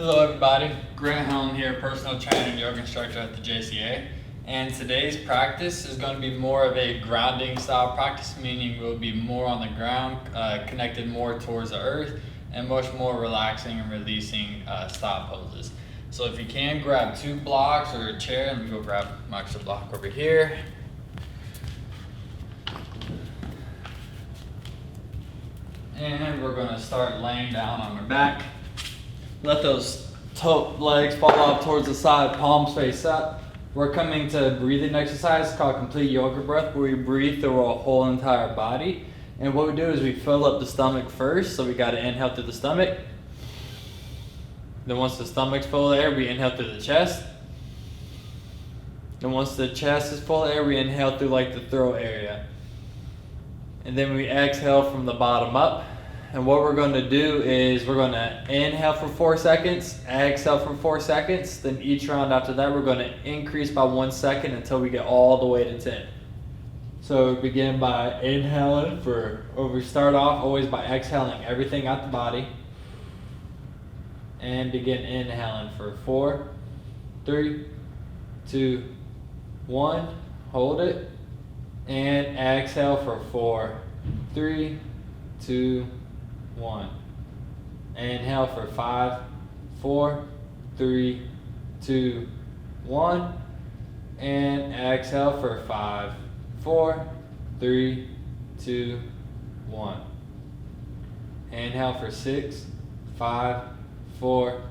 Hello everybody, Grant Helm here, personal trainer and yoga instructor at the JCA. And today's practice is going to be more of a grounding style practice, meaning we'll be more on the ground, connected more towards the earth, and much more relaxing and releasing style poses. So if you can, grab 2 blocks or a chair. Let me go grab my extra block over here. And we're going to start laying down on our back. Let those legs fall off towards the side, palms face up. We're coming to a breathing exercise called complete yoga breath, where we breathe through our whole entire body. And what we do is we fill up the stomach first, so we got to inhale through the stomach. Then once the stomach's full of air, we inhale through the chest. Then once the chest is full of air, we inhale through like the throat area. And then we exhale from the bottom up. And what we're going to do is we're going to inhale for 4 seconds, exhale for 4 seconds. Then each round after that, we're going to increase by 1 second until we get all the way to 10. So we begin by inhaling or we start off always by exhaling everything out the body. And begin inhaling for 4, 3, 2, 1. Hold it. And exhale for 4, 3, 2, 1. Inhale for 5, 4, 3, 2, 1. And exhale for 5, 4, 3, 2, 1. Inhale for 6, 5, 4,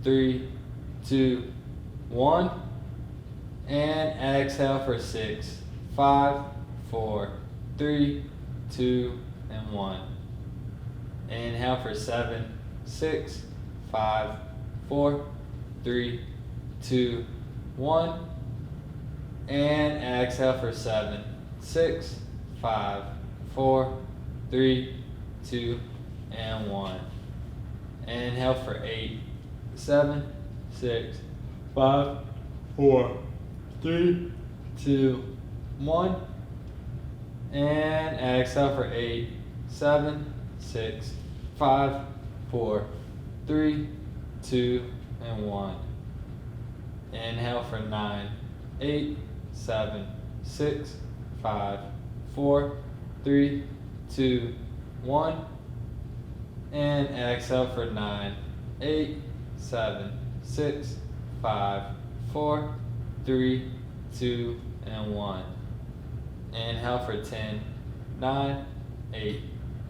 3, 2, 1. And exhale for 6, 5, 4, 3, 2, and 1. Inhale for 7, 6, 5, 4, 3, 2, 1. And exhale for 7, 6, 5, 4, 3, 2, and 1. Inhale for 8, 7, 6, 5, 4, 3, 2, 1. And exhale for 8, 7, 6, 5, 4, 3, 2, and 1. Inhale for 9, 8, 7, 6, 5, 4, 3, 2, 1. And exhale for 9, 8, 7, 6, 5, 4, 3, 2, and 1. Inhale for 10, 9, 8,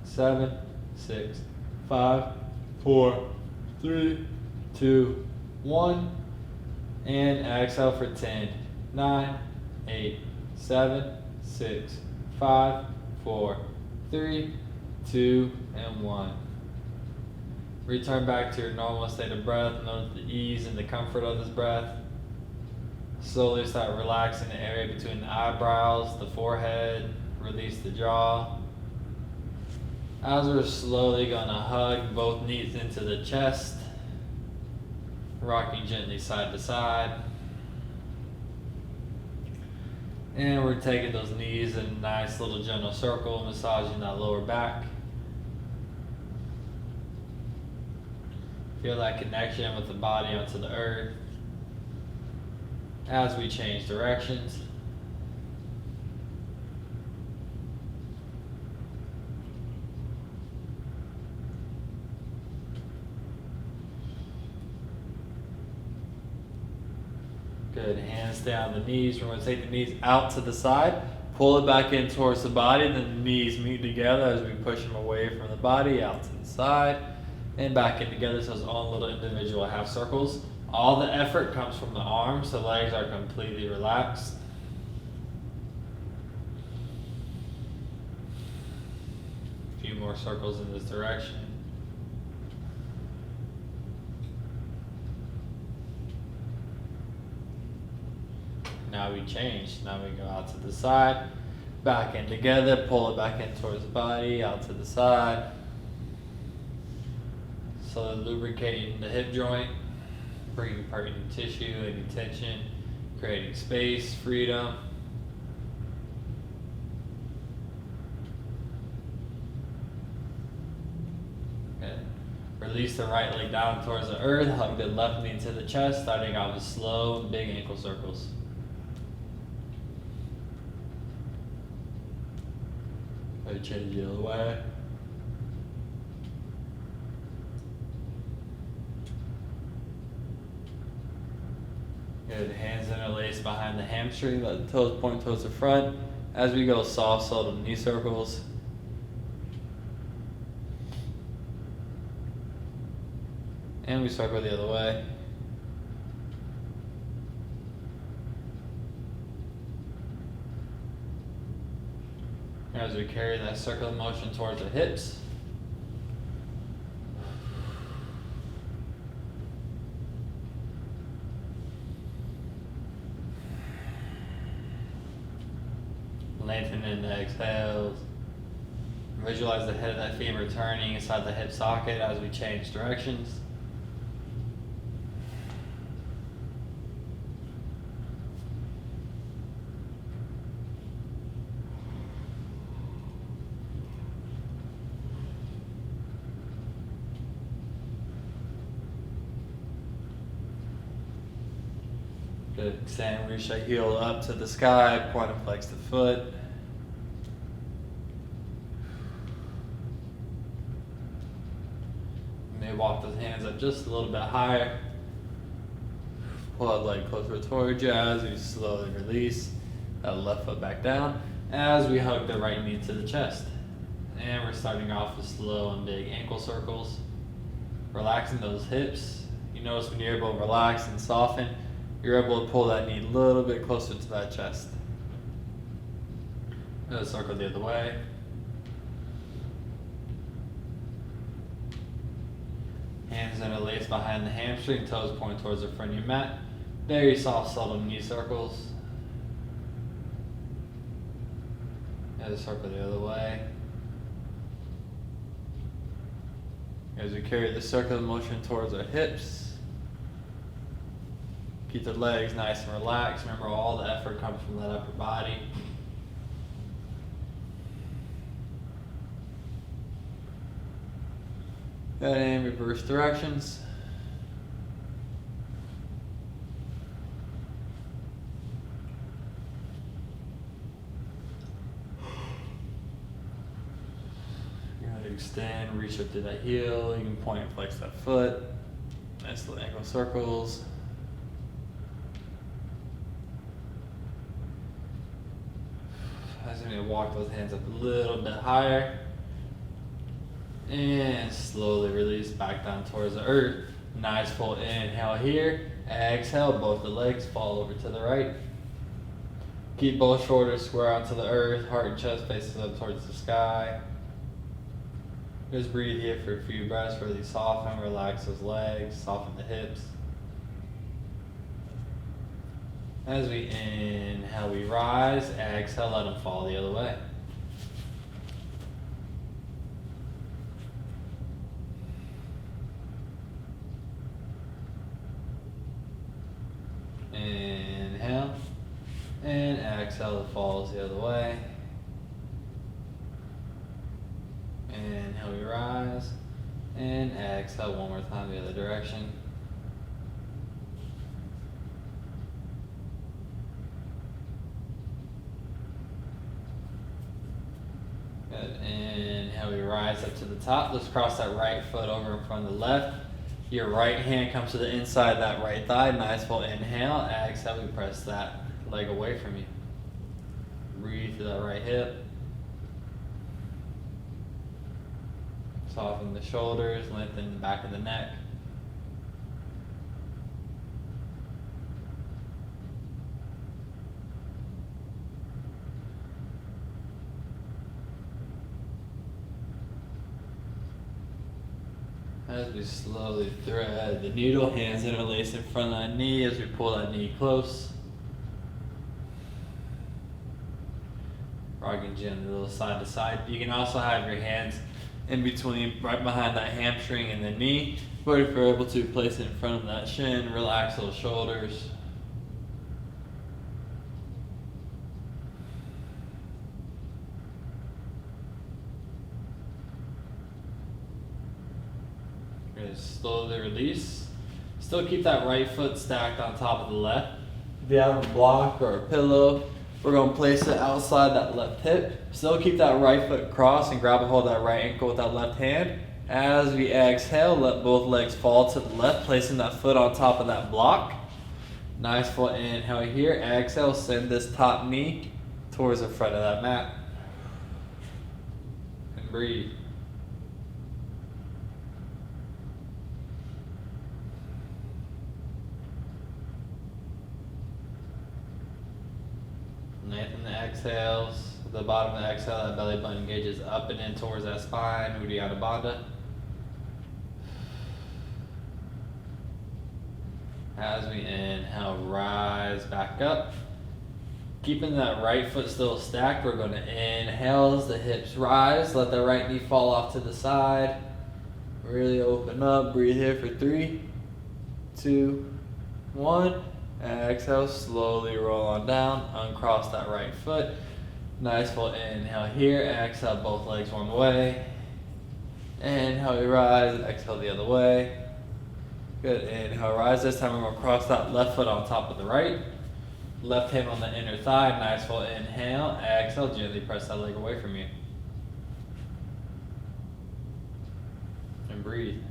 7, 6, 5, 4, 3, 2, 1. And exhale for 10, 9, 8, 7, 6, 5, 4, 3, 2, and 1. Return back to your normal state of breath. Note the ease and the comfort of this breath. Slowly start relaxing the area between the eyebrows, the forehead, release the jaw. As we're slowly going to hug both knees into the chest, rocking gently side to side. And we're taking those knees in a nice little gentle circle, massaging that lower back. Feel that connection with the body onto the earth as we change directions. Good. Hands stay on the knees. We're going to take the knees out to the side, pull it back in towards the body, then the knees meet together as we push them away from the body, out to the side, and back in together, so it's all little individual half circles. All the effort comes from the arms, the legs are completely relaxed. A few more circles in this direction. Now we change. Now we go out to the side, back in together, pull it back in towards the body, out to the side. So lubricating the hip joint, bringing apart any tissue, any tension, creating space, freedom. Release the right leg down towards the earth, hug the left knee to the chest, starting off with slow, big ankle circles. Go change the other way. Good, hands interlaced behind the hamstring, let the toes point towards the front. As we go, soft sole to knee circles. And we circle the other way. As we carry that circular motion towards the hips. Lengthen in the exhales. Visualize the head of that femur turning inside the hip socket as we change directions. Good, extend, reach that heel up to the sky, point and flex the foot. May walk those hands up just a little bit higher. Pull that leg closer towards you as we slowly release that left foot back down as we hug the right knee to the chest. And we're starting off with slow and big ankle circles. Relaxing those hips. You notice when you're able to relax and soften, you're able to pull that knee a little bit closer to that chest. Circle the other way. Hands interlaced behind the hamstring, toes point towards the front of your mat. Very soft, subtle knee circles. Circle the other way. As we carry the circular motion towards our hips. Keep the legs nice and relaxed. Remember, all the effort comes from that upper body. And reverse directions. You're going to extend, reach up to that heel. You can point and flex that foot. Nice little ankle circles. I'm going to walk those hands up a little bit higher. And slowly release back down towards the earth. Nice full inhale here. Exhale, both the legs fall over to the right. Keep both shoulders square onto the earth. Heart and chest faces up towards the sky. Just breathe here for a few breaths. Really soften, relax those legs, soften the hips. As we inhale, we rise. Exhale, let them fall the other way. Inhale. And exhale, it falls the other way. Inhale, we rise. And exhale one more time the other direction. Good. Inhale, we rise up to the top. Let's cross that right foot over in front of the left. Your right hand comes to the inside of that right thigh. Nice full inhale. Exhale, we press that leg away from you. Breathe through that right hip. Soften the shoulders, lengthen the back of the neck. As we slowly thread the needle, hands interlaced in front of that knee as we pull that knee close. Rocking gently a little side to side. You can also have your hands in between, right behind that hamstring and the knee. But if you're able to, place it in front of that shin, relax those shoulders. And slowly release. Still keep that right foot stacked on top of the left. If you have a block or a pillow, we're going to place it outside that left hip. Still keep that right foot crossed and grab a hold of that right ankle with that left hand. As we exhale, let both legs fall to the left, placing that foot on top of that block. Nice full inhale here. Exhale, send this top knee towards the front of that mat. And breathe. Lengthen the exhales. At the bottom of the exhale, that belly button engages up and in towards that spine. Uddiyana Bandha. As we inhale, rise back up. Keeping that right foot still stacked, we're going to inhale as the hips rise. Let the right knee fall off to the side. Really open up. Breathe here for 3, 2, 1. Exhale, slowly roll on down. Uncross that right foot. Nice full inhale here. Exhale, both legs one way. Inhale, you rise. Exhale the other way. Good. Inhale, rise. This time we're going to cross that left foot on top of the right. Left hand on the inner thigh. Nice full inhale. Exhale, gently press that leg away from you. And breathe.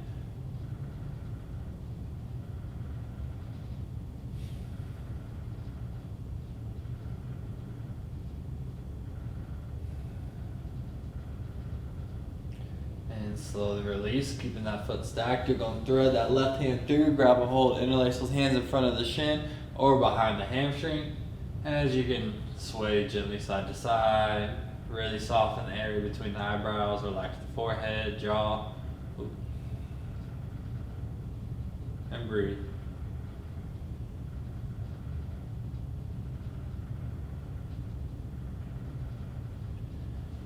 And slowly release, keeping that foot stacked. You're going to thread that left hand through, grab a hold, interlace those hands in front of the shin or behind the hamstring. As you can sway gently side to side, really soften the area between the eyebrows, relax the forehead, jaw. And breathe.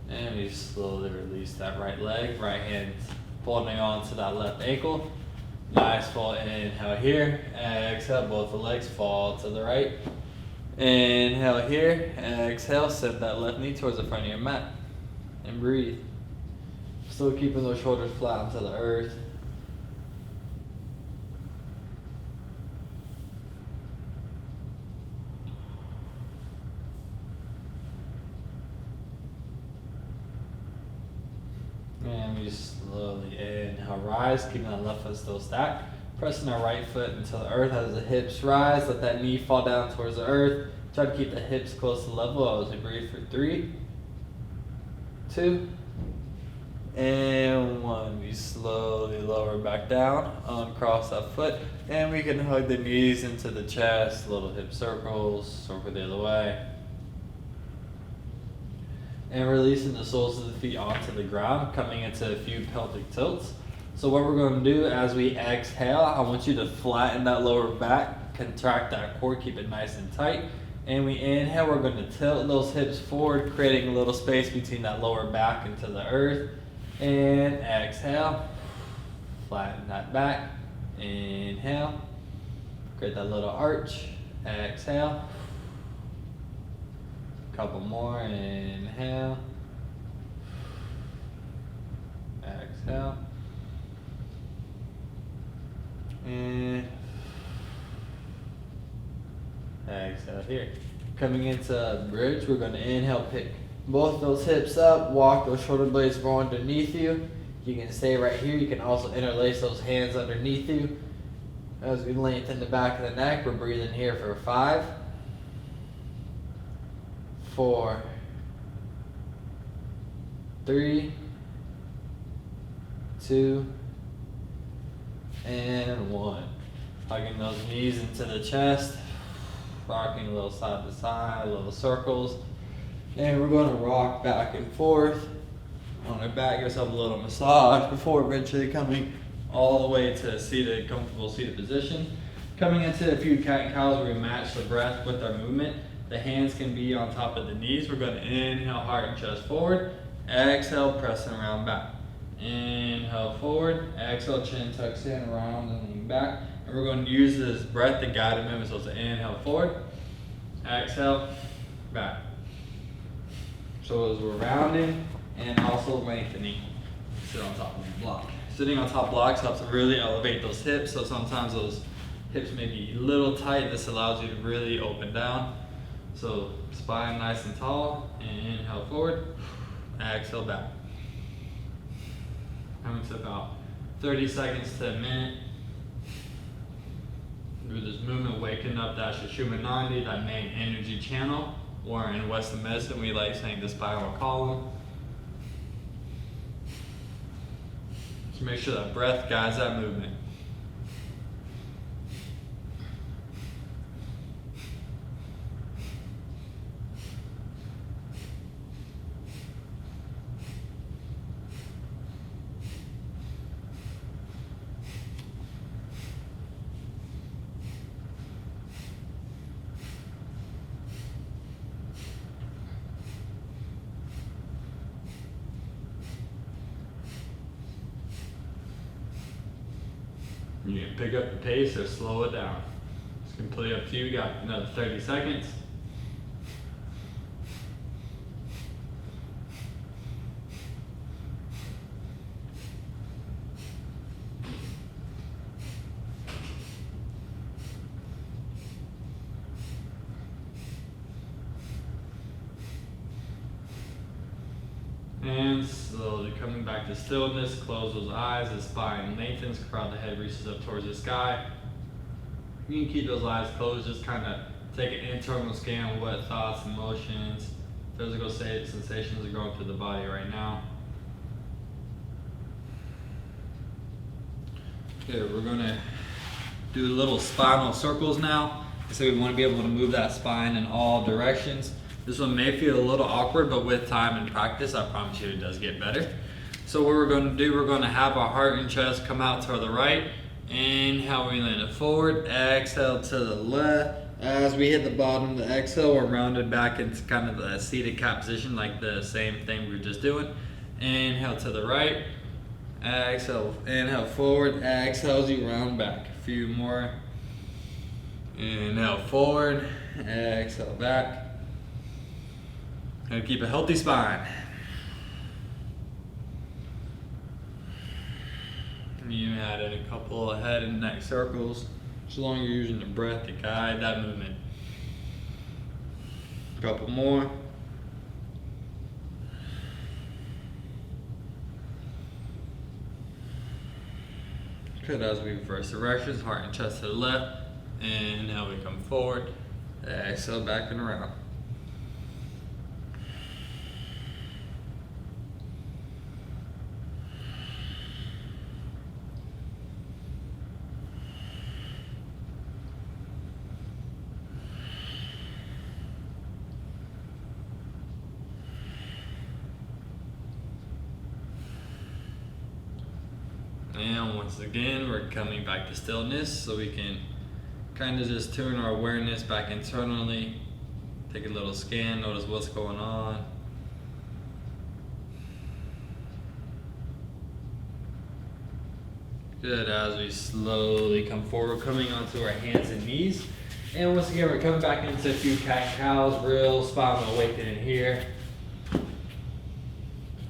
And we slowly release that right leg, right hand holding on to that left ankle. Nice full inhale here. Exhale, both the legs fall to the right. Inhale here. Exhale, set that left knee towards the front of your mat. And breathe. Still keeping those shoulders flat onto the earth. And we slowly inhale, rise, keeping that left foot still stacked. Pressing our right foot into the earth as the hips rise. Let that knee fall down towards the earth. Try to keep the hips close to level as we breathe for 3, 2, and 1. We slowly lower back down, uncross that foot, and we can hug the knees into the chest, little hip circles, circle the other way. And releasing the soles of the feet onto the ground, coming into a few pelvic tilts. So what we're going to do as we exhale, I want you to flatten that lower back, contract that core, keep it nice and tight. And we inhale, we're going to tilt those hips forward, creating a little space between that lower back into the earth. And exhale, flatten that back. Inhale, create that little arch. Exhale. Couple more. Inhale. Exhale. And exhale here. Coming into a bridge, we're going to inhale, pick both those hips up, walk those shoulder blades go underneath you. You can stay right here. You can also interlace those hands underneath you. As we lengthen the back of the neck, we're breathing here for 5, 4, 3, 2, and 1. Hugging those knees into the chest, rocking a little side to side, little circles. And we're going to rock back and forth on our back, give yourself a little massage before eventually coming all the way to a seated, comfortable seated position. Coming into a few cat and cows where we match the breath with our movement. The hands can be on top of the knees. We're going to inhale, heart and chest forward. Exhale, pressing around back. Inhale forward. Exhale, chin tucks in, around and lean back. And we're going to use this breath to guide the movement. So it's inhale forward. Exhale, back. So as we're rounding and also lengthening, sit on top of the block. Sitting on top blocks helps really elevate those hips, so sometimes those hips may be a little tight. This allows you to really open down. So spine nice and tall, inhale forward, exhale back. Coming to about 30 seconds to a minute. Through this movement, waking up that Sushumna Nadi, that main energy channel, or in Western medicine we like saying the spinal column. Just make sure that breath guides that movement. You can pick up the pace or slow it down. It's completely up to you. You got another 30 seconds. And slowly coming back to stillness, close those eyes, the spine lengthens, crown the head reaches up towards the sky. You can keep those eyes closed, just kind of take an internal scan of what thoughts, emotions, physical sensations are going through the body right now. Okay, we're gonna do little spinal circles now. So we want to be able to move that spine in all directions. This one may feel a little awkward, but with time and practice, I promise you it does get better. So what we're going to do, we're going to have our heart and chest come out to the right. Inhale, we land it forward. Exhale to the left. As we hit the bottom of the exhale, we're rounded back into kind of the seated cat position, like the same thing we were just doing. Inhale to the right. Exhale, inhale forward. Exhale as you round back. A few more. Inhale forward. Exhale back. And keep a healthy spine. You add in a couple of head and neck circles, as long as you're using the breath to guide that movement. A couple more. Good, as we reverse directions, heart and chest to the left, and now we come forward. Exhale back and around. And once again, we're coming back to stillness, so we can kind of just turn our awareness back internally, take a little scan, notice what's going on. Good, as we slowly come forward, coming onto our hands and knees. And once again, we're coming back into a few cat-cows, real spinal awakening here.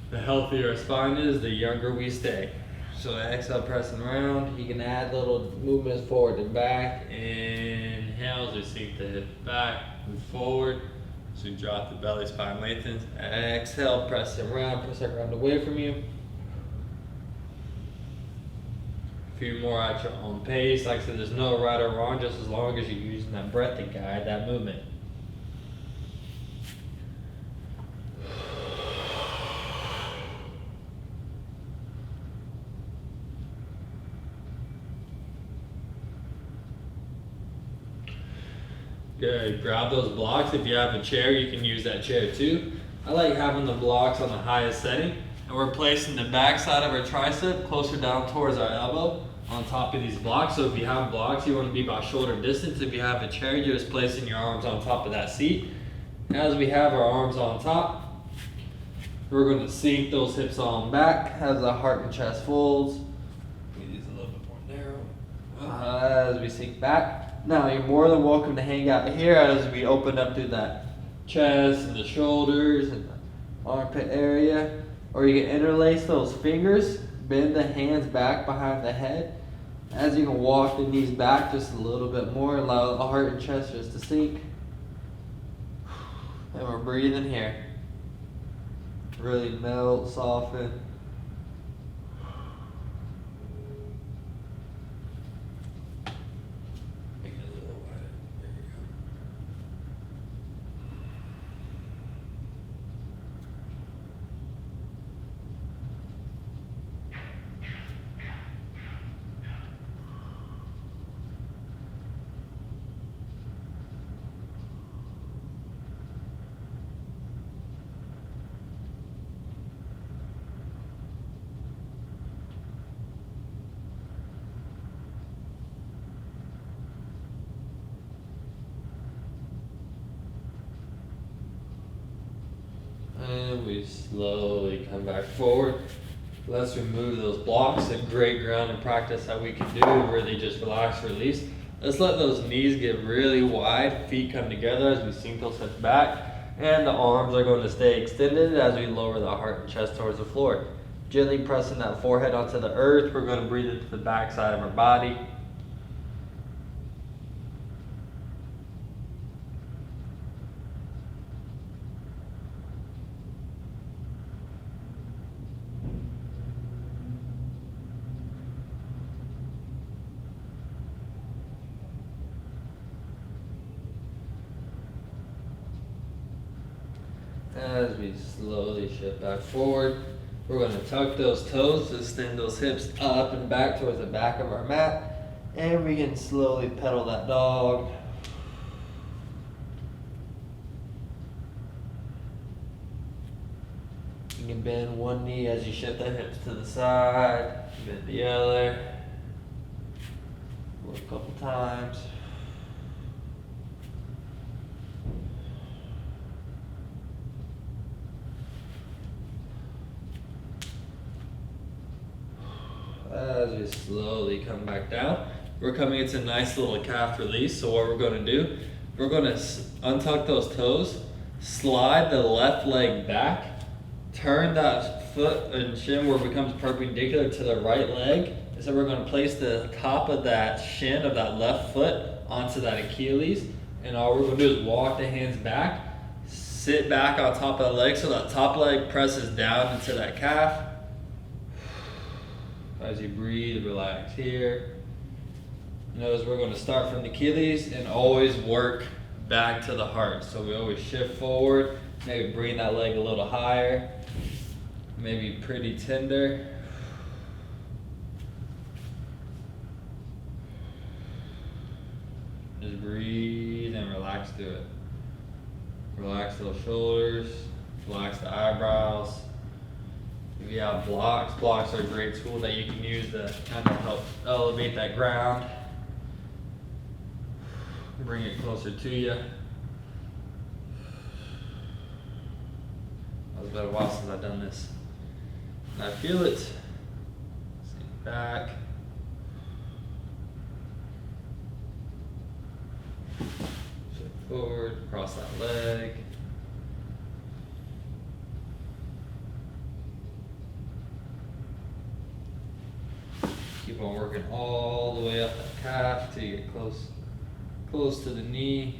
The healthier our spine is, the younger we stay. So exhale, pressing around. You can add little movements forward and back. Inhale as we sink the hip back, move forward. So you drop the belly, spine lengthens. Exhale, press it around, press that ground away from you. A few more at your own pace. Like I said, there's no right or wrong, just as long as you're using that breath to guide that movement. Good, grab those blocks. If you have a chair, you can use that chair too. I like having the blocks on the highest setting. And we're placing the back side of our tricep closer down towards our elbow on top of these blocks. So if you have blocks, you want to be about shoulder distance. If you have a chair, you're just placing your arms on top of that seat. As we have our arms on top, we're going to sink those hips on back as the heart and chest folds. Make these a little bit more narrow. As we sink back. Now you're more than welcome to hang out here as we open up through that chest and the shoulders and the armpit area. Or you can interlace those fingers bend the hands back behind the head. As you can walk the knees back just a little bit more, allow the heart and chest just to sink. And we're breathing here. Really melt, soften. Make it a little wider. There you go. And we slowly come back forward. Let's remove those blocks. A great grounding practice that we can do. Really just relax, release. Let's let those knees get really wide. Feet come together as we sink those hips back. And the arms are going to stay extended as we lower the heart and chest towards the floor. Gently pressing that forehead onto the earth. We're going to breathe into the back side of our body. As we slowly shift back forward, we're going to tuck those toes, extend those hips up and back towards the back of our mat, and we can slowly pedal that dog. You can bend one knee as you shift the hips to the side, bend the other. Work a couple times. As we slowly come back down, we're coming into a nice little calf release. So what we're going to do, we're going to untuck those toes, slide the left leg back, turn that foot and shin where it becomes perpendicular to the right leg. And so we're going to place the top of that shin of that left foot onto that Achilles. And all we're going to do is walk the hands back, sit back on top of the leg so that top leg presses down into that calf. As you breathe, relax here. Notice we're going to start from the Achilles and always work back to the heart. So we always shift forward, maybe bring that leg a little higher, maybe pretty tender. Just breathe and relax through it. Relax those shoulders, relax the eyebrows. If you have blocks, blocks are a great tool that you can use to kind of help elevate that ground. Bring it closer to you. It's been a while since I've done this. And I feel it. Sink back. Shift forward, cross that leg. Keep on working all the way up that calf till you get close to the knee.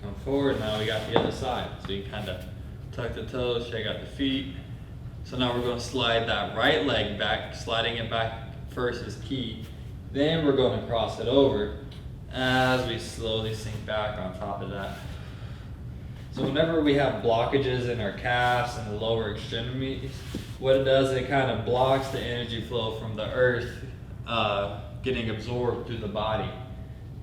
Come forward. Now we got the other side. So you kind of tuck the toes, shake out the feet. So now we're going to slide that right leg back. Sliding it back first is key. Then we're going to cross it over as we slowly sink back on top of that. So whenever we have blockages in our calves and the lower extremities, what it does, it kind of blocks the energy flow from the earth getting absorbed through the body.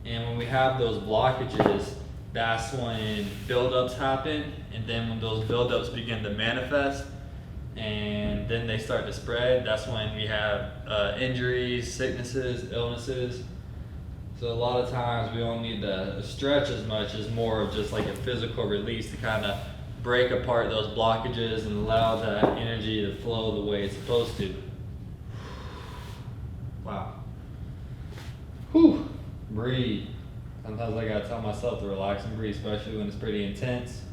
And when we have those blockages, that's when buildups happen. And then when those buildups begin to manifest and then they start to spread, that's when we have injuries, sicknesses, illnesses. So a lot of times we don't need to stretch as much as more of just like a physical release to kind of break apart those blockages and allow that energy to flow the way it's supposed to. Wow. Whew. Breathe. Sometimes I gotta tell myself to relax and breathe, especially when it's pretty intense.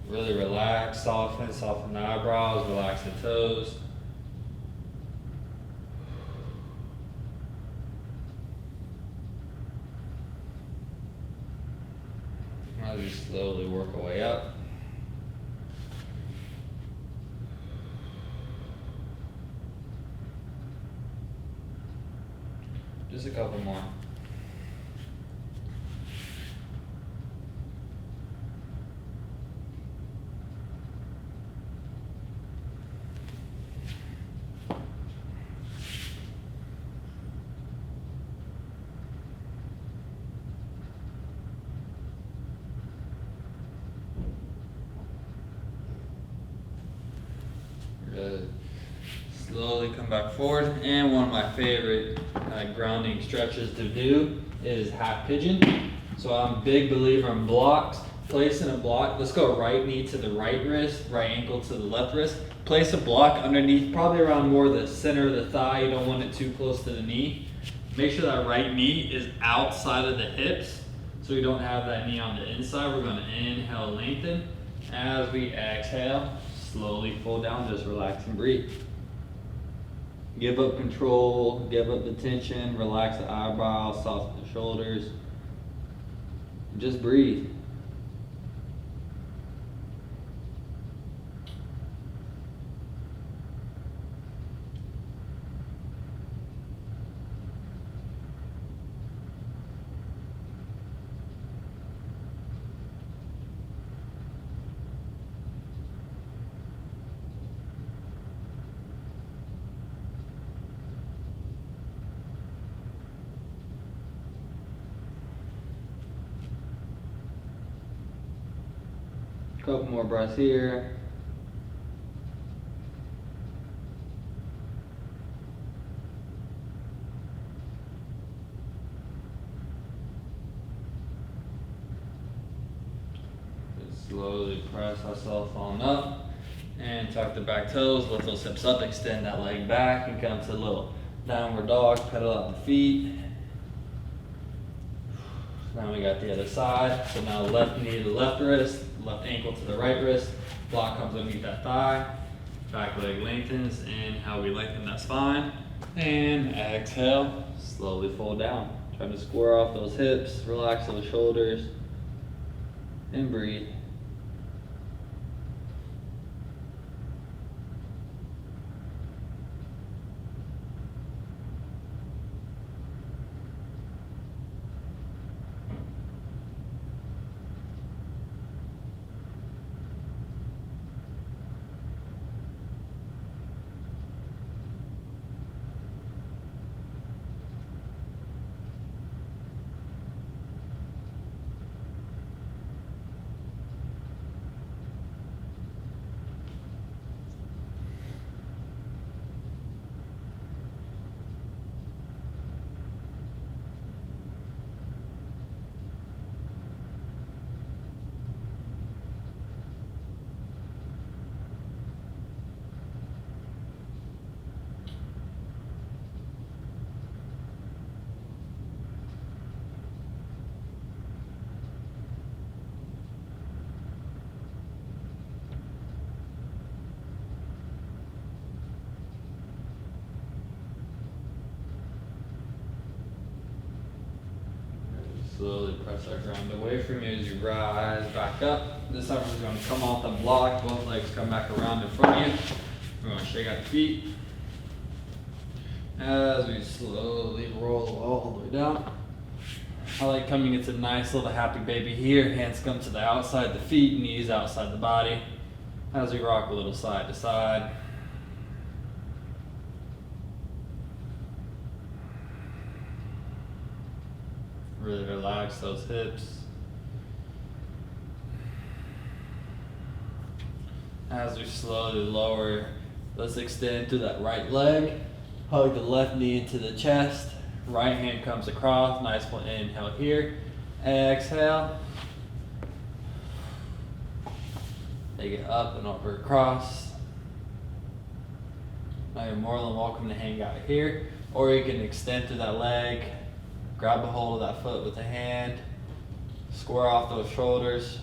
Really relax, soften the eyebrows, relax the toes. As we slowly work our way up. Just a couple more. Good. Slowly come back forward. And one of my favorite grounding stretches to do is half pigeon. So I'm a big believer in blocks. Placing a block, let's go right knee to the right wrist, right ankle to the left wrist. Place a block underneath, probably around more the center of the thigh. You don't want it too close to the knee. Make sure that right knee is outside of the hips, so we don't have that knee on the inside. We're gonna inhale, lengthen. As we exhale, slowly fold down, just relax and breathe. Give up control, give up the tension, relax the eyebrows, soften the shoulders. Just breathe. Couple more breaths here. Just slowly press ourselves on up and tuck the back toes, lift those hips up, extend that leg back and come to a little downward dog, pedal out the feet. Now we got the other side. So now left knee to the left wrist, left ankle to the right wrist. Block comes underneath that thigh. Back leg lengthens. Inhale, we lengthen that spine. And exhale, slowly fold down. Try to square off those hips, relax those shoulders, and breathe. Slowly press our ground away from you as you rise back up. This time we're going to come off the block. Both legs come back around in front of you. We're going to shake out the feet. As we slowly roll all the way down. I like coming into nice little happy baby here. Hands come to the outside, the feet, knees outside the body. As we rock a little side to side. Really relax those hips. As we slowly lower, let's extend through that right leg. Hug the left knee into the chest. Right hand comes across. Nice one. Inhale here. Exhale. Take it up and over across. Now you're more than welcome to hang out here. Or you can extend through that leg. Grab a hold of that foot with a hand. Square off those shoulders.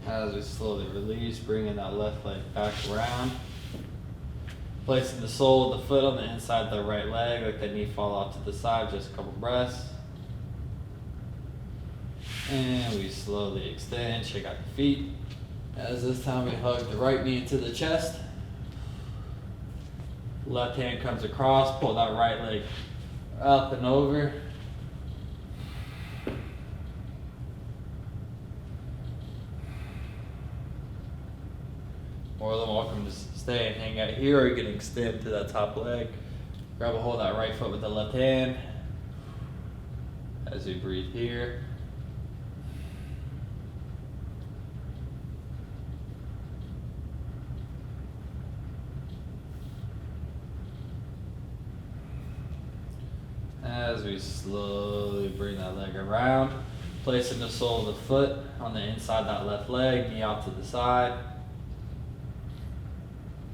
As we slowly release, bringing that left leg back around. Placing the sole of the foot on the inside of the right leg, let the knee fall off to the side, just a couple breaths. And we slowly extend, shake out the feet. As this time we hug the right knee into the chest. Left hand comes across, pull that right leg up and over. More than welcome to stay and hang out here, or you can extend to that top leg. Grab a hold of that right foot with the left hand. As we breathe here. As we slowly bring that leg around, placing the sole of the foot on the inside of that left leg, knee out to the side.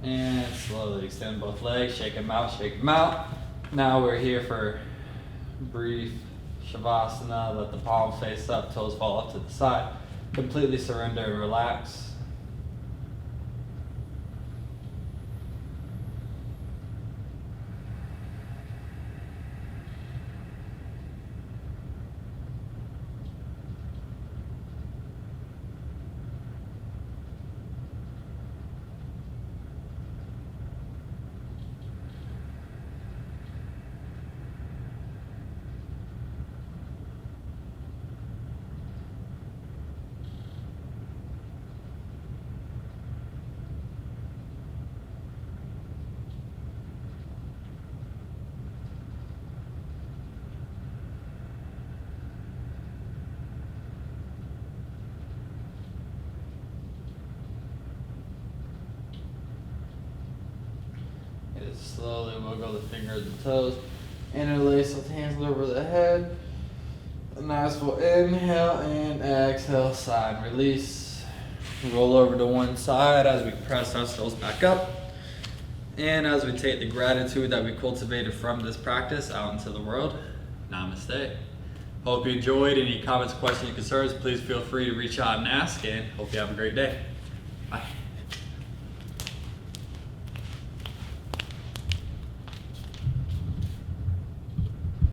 And slowly extend both legs, shake them out, shake them out. Now we're here for brief Shavasana. Let the palms face up, toes fall up to the side. Completely surrender and relax. Slowly wiggle the fingers and toes. Interlace those hands over the head. A nice full inhale and exhale, sigh and release. Roll over to one side as we press ourselves back up. And as we take the gratitude that we cultivated from this practice out into the world. Namaste. Hope you enjoyed. Any comments, questions, concerns, please feel free to reach out and ask, and hope you have a great day.